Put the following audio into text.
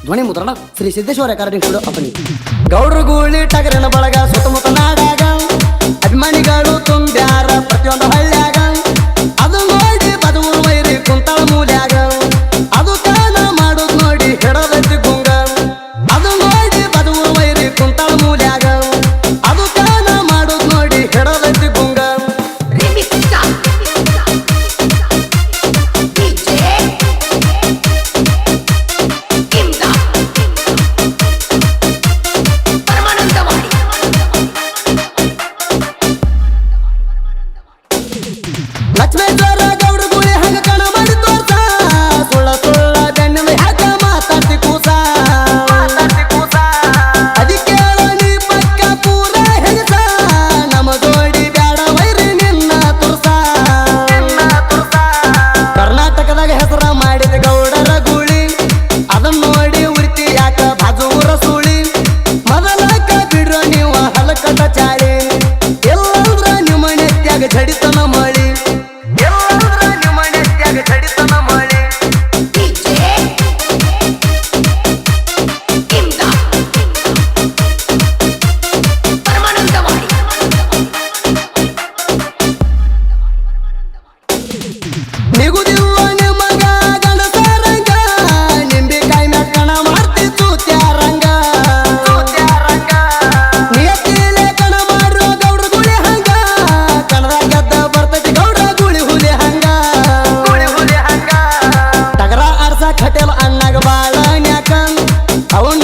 ಧ್ವನಿ ಮುದ್ರಣ Shri Siddeshwara recording studio ಅಪನಿ ಗೌಡ್ರು ಗೂಳಿ ಟಗರಿನ ಬಳಗ ಸುತ್ತಮುತ್ತ ನಾಡಾಗ ಅಭಿಮಾನಿಗಳು ತುಂಬ್ಯಾರ ಪ್ರತಿಯೊಂದು ಹಳ್ಳ್ಯಾಗ ಅದು ನೋಡಿ ಬದವರು ವೈರಿ ಕುಂತಳ ಮೂಲ್ಯಾಗ ಅದು ಕಾನ ಮಾಡೋದು ನೋಡಿ ಹಿಡದೈತಿ ಗುಂಗ ಅದು ನೋಡಿ ಬದವರು ವೈರಿ ಕುಂತಳ ಮೂಲ್ಯಾಗ ಅದು ಕಾನ ಮಾಡೋದು ನೋಡಿ ಹಿಡದೈತಿ ಗುಂಗ ಲಕ್ಷ್ಮೇಶ್ವರ ಗೌಡ್ರು ಗುಳಿ ಹಂಗ ಕಣ ಮಾಡಿ ತೋರ್ಸ ಸುಳ್ಳ ಸುಳ್ಳ ಬೆನ್ನ ಹ್ಯಾಕ ಮಾತಾಡ್ತಿ ಕೂಸ ಅದಕ್ಕೆ ನೀ ಪಕ್ಕ ಪೂರ ಹೆಗಸ ನಮ್ಮ ಜೋಡಿ ಬ್ಯಾಡ ವೈರಿ ನಿನ್ನ ತುರ್ಸ ಕರ್ನಾಟಕದಾಗ ಹೆಸರ ಮಾಡಿದ ಗೌಡರ ಗೂಳಿ ಅದನ್ನ ನೋಡಿ ಉರ್ತಿ ಯಾಕ ಬಾಜೂರ ಸುಳಿ ಮೊದಲಕ ಬಿಡ್ರೋ ನೀವು ಹಲಕಟ ಚಾಳಿ ಎಲ್ಲಂದ್ರ ನಿಮ್ಮ ನೆತ್ಯಾಗ ಜಡಿತನ ಮಳಿ ನಿಗುದಿಲ್ಲ ನಿಮಗ ಗಣಸರಂಗ ನಿಂಬಿಕಾಯಿ ಮೆಕ್ಕಣ ಮಾಡ್ತಿ ತೂತ್ಯಾರಂಗ ನಿಯತಿಲೆ ಕಣ ಮಾರೋ ಗೌಡ್ರ ಗುಳಿ ಹಂಗ ಕಣದಾಗ ಗೆದ್ದ ಬರ್ತೈತಿ ಗೌಡ್ರ ಗುಳಿ ಹುಲಿ ಹಂಗ ಟಗರ ಆರ್ಸ ಖಟೇಲ್ ಅಣ್ಣಾಗ ಬಾಳ ನ್ಯಾಕ ಅವನ